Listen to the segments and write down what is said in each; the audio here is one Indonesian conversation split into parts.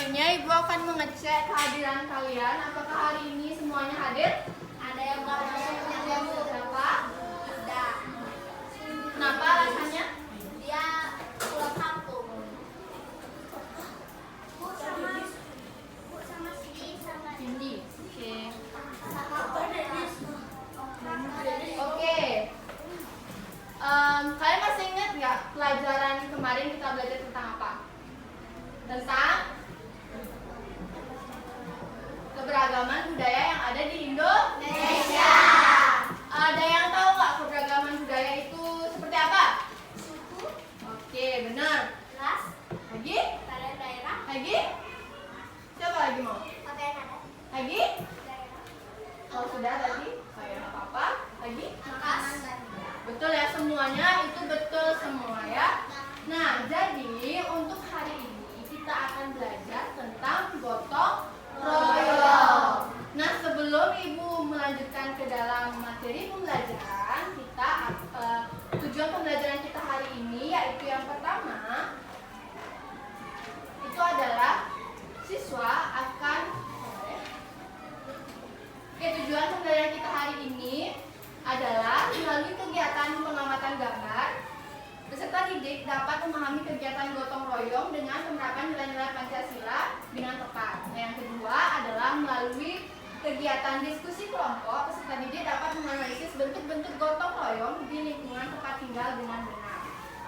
selanjutnya Ibu akan mengecek kehadiran kalian. Apakah hari ini semuanya hadir? Ada yang nggak masuk yang Siapa? ada. Kenapa alasannya? Dia pulang kampung. Bu sama Sidi sama Cindy. Oke. Apa Denis? Oke. Kalian masih ingat nggak pelajaran kemarin kita belajar tentang apa? Tentang keberagaman budaya yang ada di Indonesia. Ada yang tahu nggak keberagaman budaya itu seperti apa? Suku, Oke, benar. ras, Lagi? pada daerah, Lagi? Siapa lagi mau? pakaian adat, Lagi? daerah, Kalau sudah tadi? Oh ya, nggak apa-apa. Lagi? makanan dan Betul ya, semuanya itu betul semua ya. Nah, jadi untuk hari ini kita akan belajar tentang gotong royong. Nah, sebelum Ibu melanjutkan ke dalam materi pembelajaran, tujuan pembelajaran kita hari ini yaitu yang pertama itu adalah siswa akan tujuan pembelajaran kita hari ini adalah melalui kegiatan pengamatan gambar, peserta didik dapat memahami kegiatan gotong royong dengan penerapan nilai-nilai Pancasila dengan tepat. Nah, yang kedua adalah melalui kegiatan diskusi kelompok, peserta didik dapat menganalisis bentuk-bentuk gotong royong di lingkungan tempat tinggal dengan benar.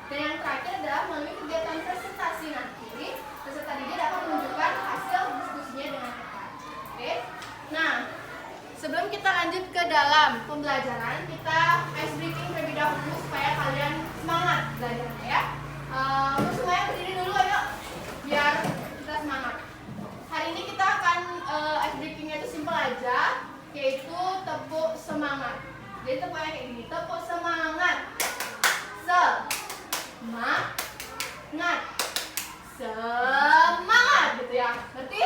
Dan yang terakhir adalah melalui kegiatan presentasi nanti, peserta didik dapat menunjukkan hasil diskusinya dengan tepat. Oke? Nah, sebelum kita lanjut ke dalam pembelajaran, kita ice breaking terlebih dahulu supaya kalian semangat belajarnya ya. Semuanya berdiri dulu ayo, biar kita semangat. Hari ini kita akan ice breakingnya itu simple aja, yaitu tepuk semangat. Jadi tepuknya kayak gini, tepuk semangat, semangat gitu ya, ngerti?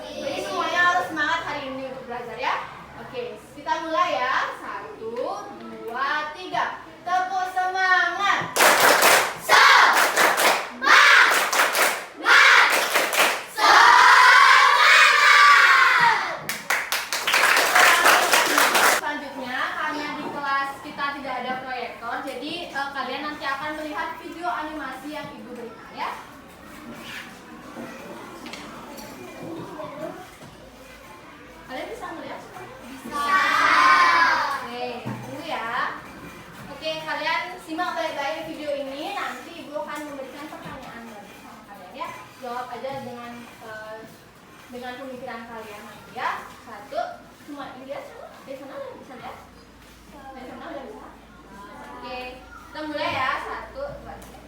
Jadi semuanya harus semangat hari ini untuk belajar ya. Oke, kita mulai ya. 1, 2, 3. Tepuk semangat. Selanjutnya, karena di kelas kita tidak ada proyektor, jadi kalian nanti akan melihat video animasi yang Ibu berikan ya. Kalian bisa melihat? Bisa. Oke, tunggu ya. Oke, kalian simak baik-baik video ini. Nanti Ibu akan memberikan pertanyaan lagi sama kalian ya. Jawab aja dengan pemikiran kalian nanti ya. 1, semua lihat semua. Dari sana udah bisa lihat? Dari sana udah bisa? Oke, kita mulai ya. 1, 2, 3.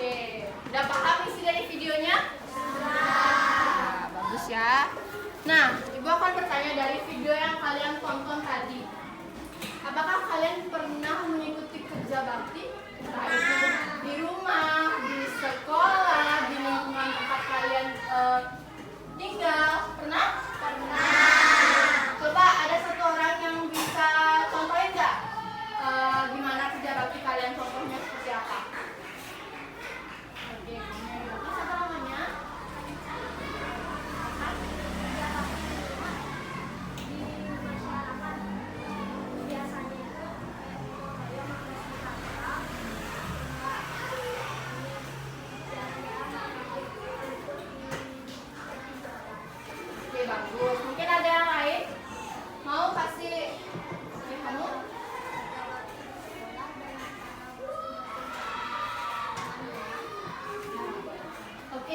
Oke, udah paham isi dari videonya? Nah, bagus ya. Nah, Ibu akan bertanya dari video yang kalian tonton tadi. Apakah kalian pernah mengikuti kerja bakti? Entah itu di rumah, di sekolah, di lingkungan tempat kalian tinggal. Pernah? Pernah. Coba ada satu orang yang bisa contohin nggak? Gimana kerja bakti kalian, contohnya seperti apa? Oke, siapa namanya? di masyarakat biasanya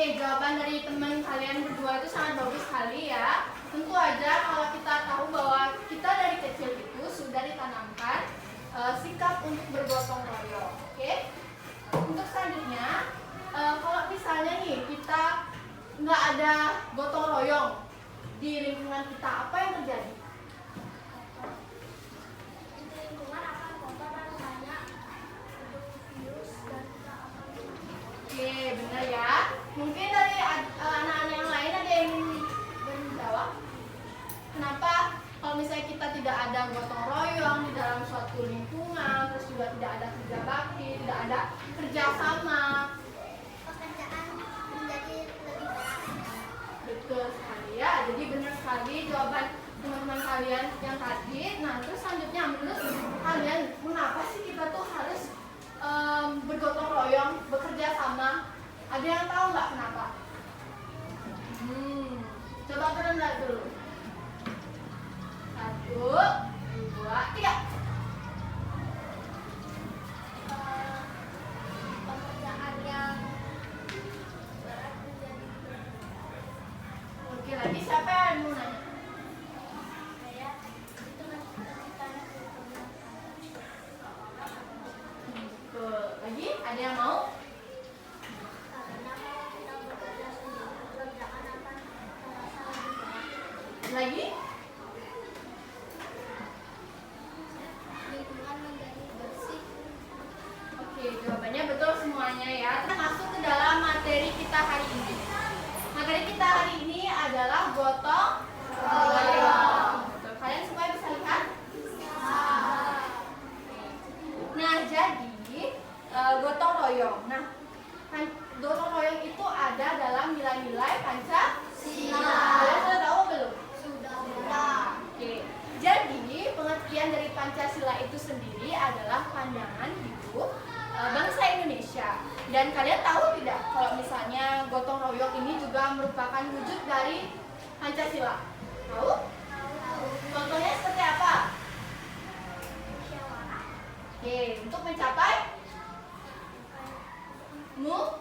Oke, jawaban dari teman kalian berdua itu sangat bagus sekali ya. Tentu aja kalau kita tahu bahwa kita dari kecil itu sudah ditanamkan sikap untuk bergotong royong. Oke. Untuk selanjutnya, kalau misalnya nih kita nggak ada gotong royong di lingkungan kita, apa yang terjadi? Lingkungan akan kotor dan banyak virus dan kita akan Oke, benar ya. Mungkin dari anak-anak yang lain ada yang ingin menjawab. Kenapa kalau misalnya kita tidak ada gotong royong di dalam suatu lingkungan, terus juga tidak ada kerja bakti, tidak ada kerjasama? pekerjaan menjadi lebih berat. Betul sekali ya. Jadi benar sekali jawaban teman-teman kalian yang tadi. Nah, terus selanjutnya menurut kalian mengapa sih kita tuh harus bergotong royong, bekerja sama? Ada yang tahu nggak kenapa? Coba turun dulu. 1, 2, 3. Pekerjaan yang berat menjadi berat. Oke, lagi siapa yang mau nanya? Kayak itu kita Betul. Lagi ada yang mau? karena kalau kita bekerja sendiri pekerjaan akan terasa lebih berat. Lagi? Lingkungan menjadi bersih. Oke, jawabannya betul semuanya ya. Kita masuk ke dalam materi kita hari ini. Materi kita hari ini adalah gotong royong. Betul. Kalian semua bisa lihat? Nah, jadi gotong royong. Nah, gotong royong itu ada dalam nilai-nilai Pancasila. Kalian sudah tahu belum? Sudah. Oke. Jadi, pengertian dari Pancasila itu sendiri adalah pandangan hidup bangsa Indonesia. Dan kalian tahu tidak kalau misalnya gotong royong ini juga merupakan wujud dari Pancasila? Tahu? Contohnya seperti apa? Musyawarah. Oke, untuk mencapai mu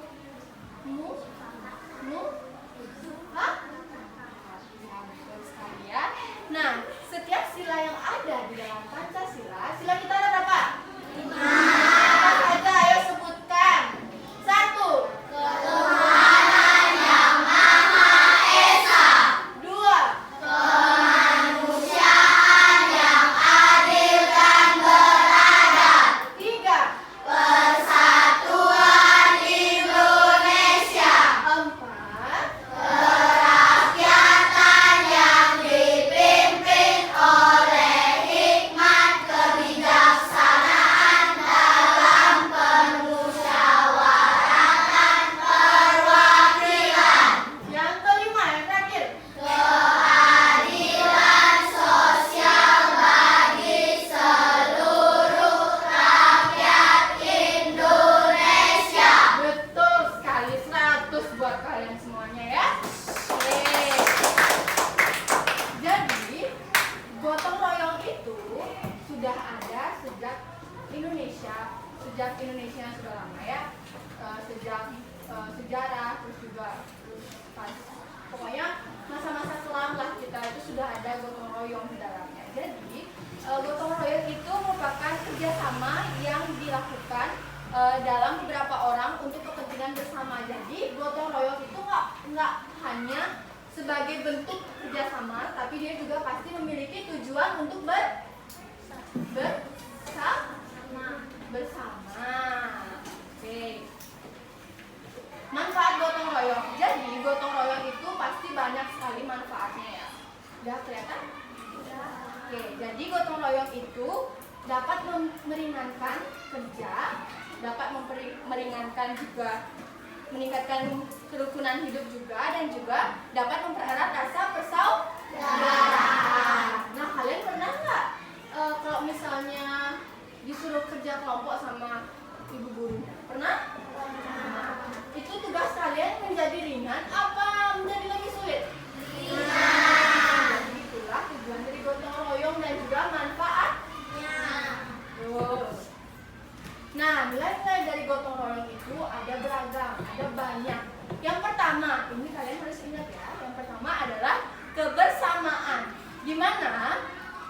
Hah? Ya, betul sekali ya. Nah, setiap sila yang ada di dalam Pancasila, sila kita ada berapa? 5. Apa saja? Ayo sebutkan. 1. Ketuhanan yang Maha Esa. 2. Kemanusiaan yang adil dan beradab. 3. Persatuan Indonesia. 4. Kerakyatan yang dipimpin oleh hikmat kebijaksanaan dalam permusyawaratan perwakilan. Yang kelima, yang terakhir. Keadilan sosial bagi seluruh rakyat Indonesia. Betul sekali, 100 buat kalian semuanya ya. Oke. Jadi, gotong royong itu sudah ada sejak Indonesia sudah lama ya. Sejak sejarah, terus juga pokoknya masa-masa kelam lah kita itu sudah ada gotong royong di dalamnya. Jadi, gotong royong itu merupakan kerjasama yang dilakukan dalam beberapa orang untuk kepentingan bersama. Jadi, gotong royong itu nggak hanya sebagai bentuk kerjasama, tapi dia juga pasti memiliki tujuan untuk bersama. Oke. Manfaat gotong royong. Jadi gotong royong itu pasti banyak sekali manfaatnya ya. Udah kelihatan? Oke. Jadi gotong royong itu dapat meringankan kerja, dapat meringankan juga meningkatkan kerukunan hidup juga, dan juga dapat mempererat rasa persaudaraan. Nah, kalian pernah nggak kalau misalnya disuruh kerja kelompok sama ibu gurunya? Pernah? Itu tugas kalian menjadi ringan apa menjadi lebih sulit? Ringan. Jadi itulah tujuan dari gotong royong dan juga manfaatnya. Nah, nilai-nilai dari gotong royong itu ada beragam, ada banyak. Yang pertama di mana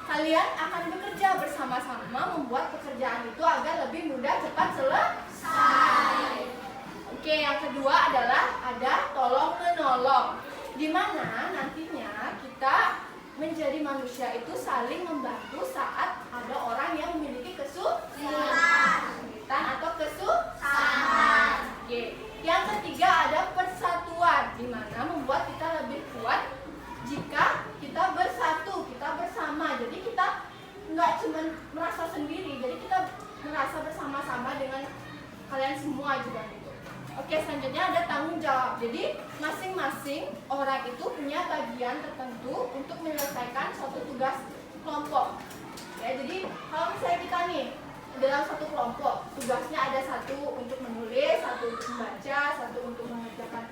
kalian akan bekerja bersama-sama membuat pekerjaan itu agar lebih mudah cepat selesai. Oke, yang kedua adalah ada tolong menolong, di mana nantinya kita menjadi manusia itu saling membantu saat ada orang yang memiliki kesulitan atau kesusahan. Oke. Yang ketiga ada persatuan, di mana membuat kita lebih kuat jika kita bersatu, kita bersama. Jadi kita nggak cuma merasa sendiri, jadi kita merasa bersama-sama dengan kalian semua juga gitu. Oke, selanjutnya ada tanggung jawab. Jadi masing-masing orang itu punya bagian tertentu untuk menyelesaikan suatu tugas kelompok. Ya, jadi kalau misalnya kita nih dalam satu kelompok, tugasnya ada satu untuk menulis, satu untuk membaca, satu untuk mengerjakan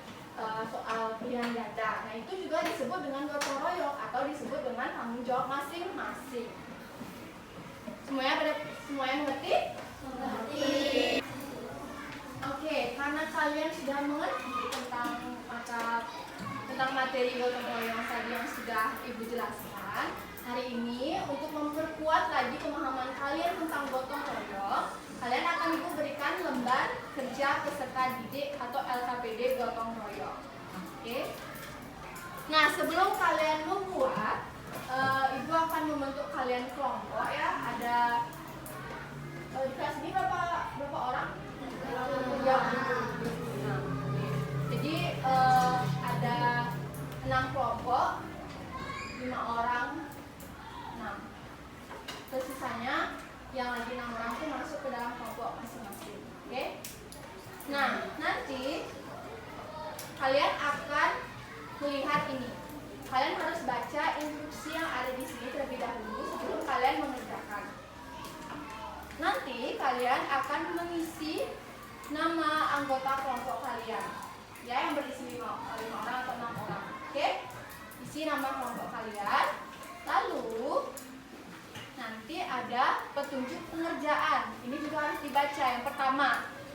soal pilihan ganda. Nah, itu juga disebut dengan gotong royong atau disebut dengan tanggung jawab masing-masing. Semuanya mengerti? Mengerti. Oke, karena kalian sudah mengerti tentang materi gotong royong tadi yang sudah Ibu jelaskan, hari ini untuk memperkuat lagi pemahaman kalian tentang gotong royong, kalian akan Ibu berikan lembar kerja peserta didik atau LKPD gotong royong. Oke. Nah, sebelum kalian membuat, Ibu akan membentuk kalian kelompok ya. Ada di kelas ini berapa orang? Ya. Nah, jadi ada 6 kelompok, 5 orang, 6. Terus sisanya yang lagi 6 orang itu masuk ke dalam kelompok masing-masing. Oke? Nah, nanti kalian akan melihat ini. Kalian harus baca instruksi yang ada di sini terlebih dahulu sebelum kalian mengerjakan. Nanti kalian akan mengisi nama anggota kelompok kalian, ya, yang berisi 5 orang atau 6 orang. Oke? Isi nama kelompok kalian. Lalu nanti ada petunjuk pengerjaan. Ini juga harus dibaca. Yang pertama,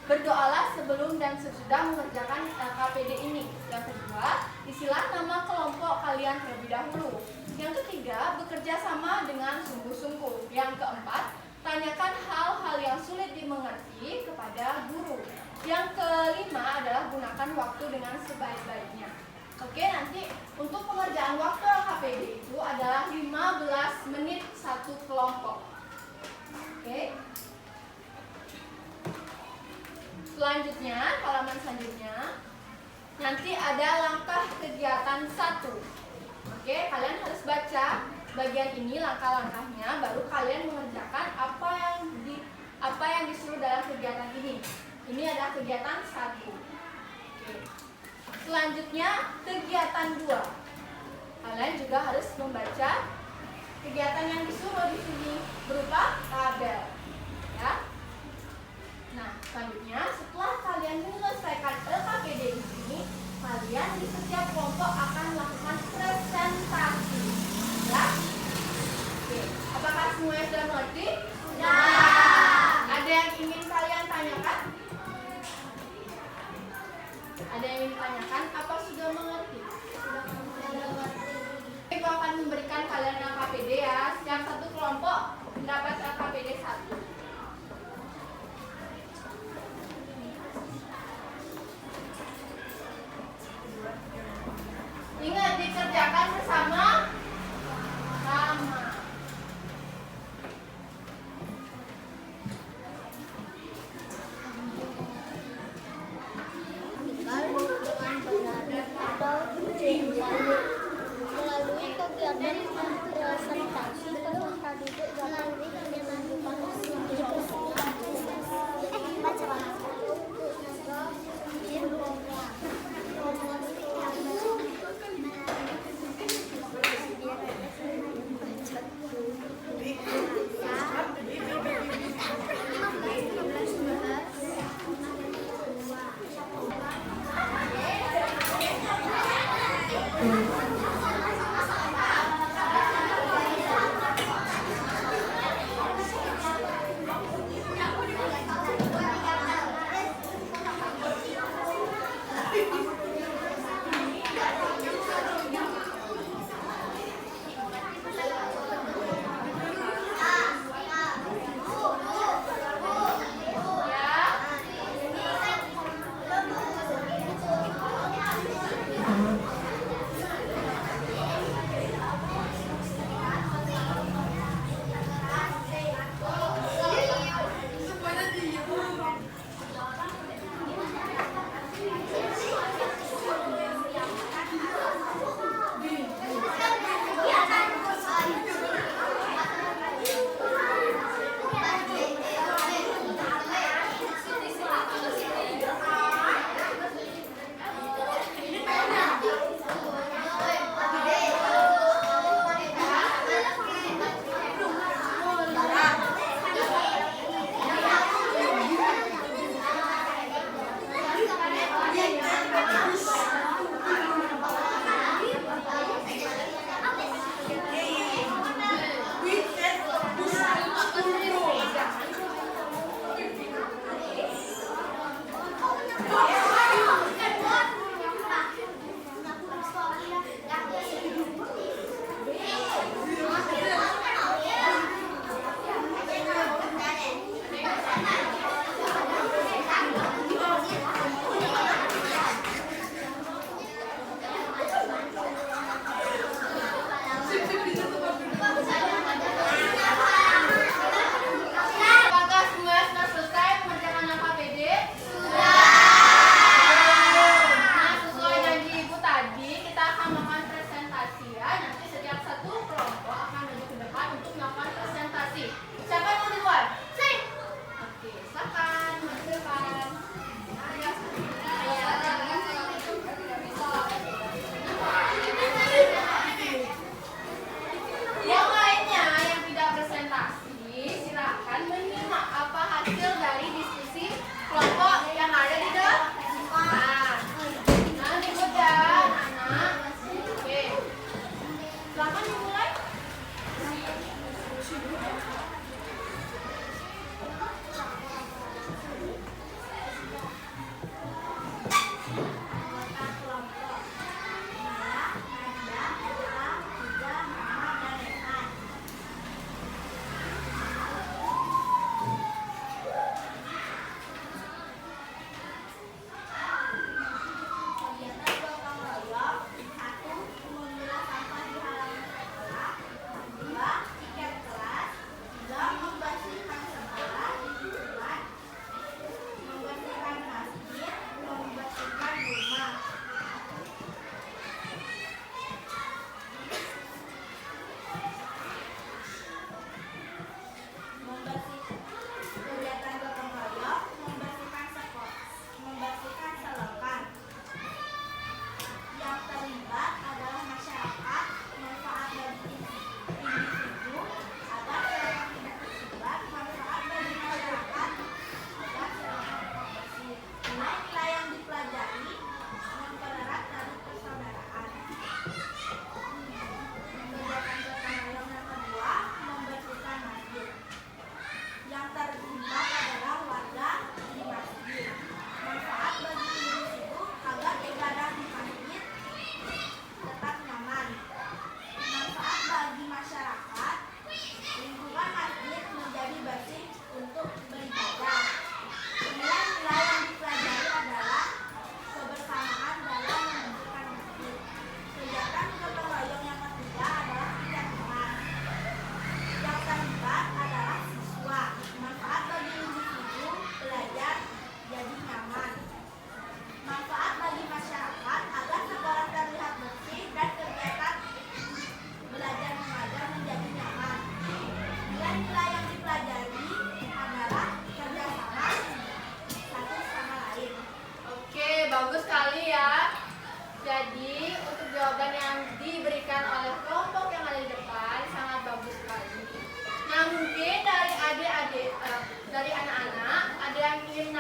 berdoalah sebelum dan sesudah mengerjakan LKPD ini. Yang kedua, isilah nama kelompok kalian terlebih dahulu. Yang ketiga, bekerja sama dengan sungguh-sungguh. Yang keempat, tanyakan hal-hal yang sulit dimengerti kepada guru. Yang kelima adalah gunakan waktu dengan sebaik-baiknya. Oke, nanti untuk pengerjaan waktu LKPD itu adalah 15 menit satu kelompok. Oke. Selanjutnya, halaman selanjutnya, nanti ada langkah kegiatan 1. Oke, kalian harus baca bagian ini langkah-langkahnya, baru kalian mengerjakan apa yang disuruh dalam kegiatan ini. Ini adalah kegiatan 1. Oke. Selanjutnya, kegiatan 2. Kalian juga harus membaca kegiatan yang disuruh di sini berupa tabel. Ya. Nah, selanjutnya setelah kalian menyelesaikan LKPD ini, kalian di setiap kelompok akan melakukan presentasi. Ya? Oke, apakah semuanya sudah mengerti? Sudah. Ada yang ingin kalian tanyakan? Ada yang ingin tanyakan? Apa sudah mengerti? Sudah mengerti. Ibu akan memberikan kalian LKPD ya. Setiap satu kelompok mendapat LKPD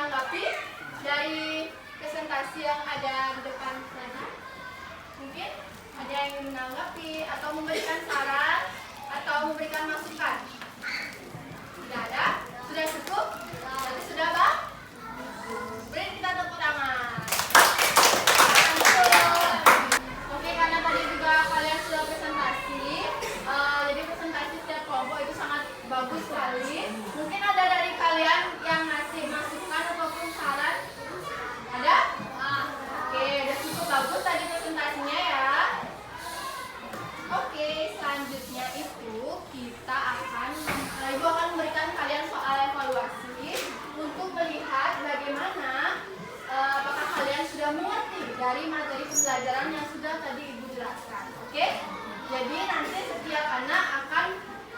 menanggapi dari presentasi yang ada di depan sana? Mungkin ada yang ingin menanggapi atau memberikan saran atau memberikan masukan? Tidak ada? Sudah cukup? Berarti sudah, Bang? Beri kita tepuk tangan. Oke, karena tadi juga kalian sudah presentasi, jadi presentasi setiap kelompok itu sangat bagus sekali. Mungkin ada dari kalian yang ngasih masukan ataupun saran? Ada? Oke, udah cukup bagus tadi presentasinya ya. Oke, selanjutnya itu kita akan Ibu akan memberikan kalian soal evaluasi untuk melihat bagaimana apakah kalian sudah mengerti dari materi pembelajaran yang sudah tadi Ibu jelaskan. Oke? Jadi nanti setiap anak akan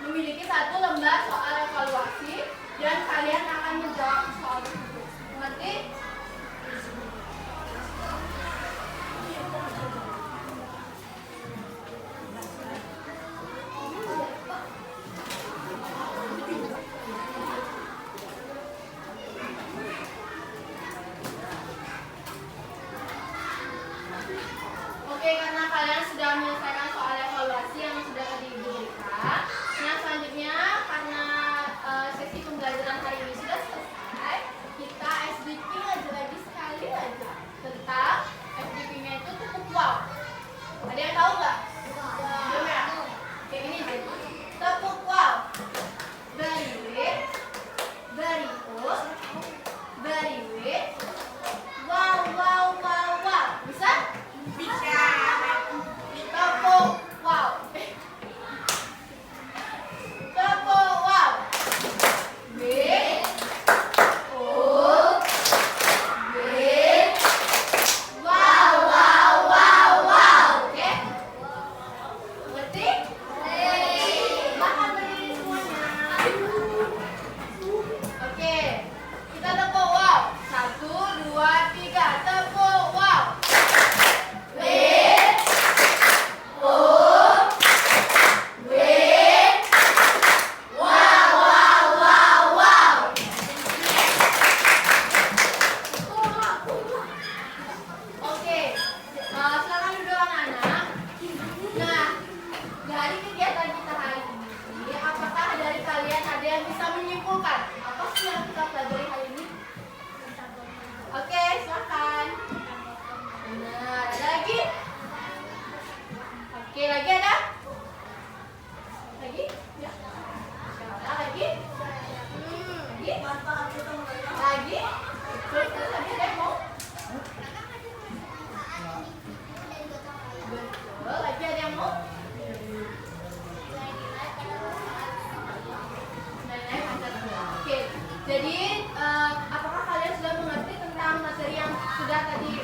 memiliki satu lembar soal evaluasi dan kalian akan menjawab soal tersebut. Mengerti? Oke, karena kalian sudah menyelesaikan soal evaluasi yang sudah tadi Ibu berikan. Nah, selanjutnya karena sesi pembelajaran hari ini sudah selesai, kita SDP lagi sekali aja tentang SDP-nya itu tepuk wow. Ada yang tahu nggak? Belum ya? Kayak gini deh. Tepuk wow. Beriwit, berikut, beriwit. Wow, wow, wow, wow. Bisa? Bisa. Tepuk wow. Tepuk wow. B O B wow, wow, wow, wow. Oke? Ngerti? Makan berdiri semuanya. Oke. Kita tepuk wow. 1, 2, 3. Tepuk wow. B O B wow, wow, wow, wow. Oke, silakan duduk anak-anak. Nah, dari kegiatan kita hari ini, apakah dari kalian ada yang bisa menyimpulkan apa sih yang kita pelajari hari ini? Oke, silakan. Benar, ada lagi? Oke, lagi ada? Lagi? Ya. Ada lagi? Lagi? Lagi? Betul, lagi ada yang mau? Betul, lagi ada yang mau? Nilai Pancasila. Oke, jadi apakah kalian sudah mengerti tentang materi yang sudah tadi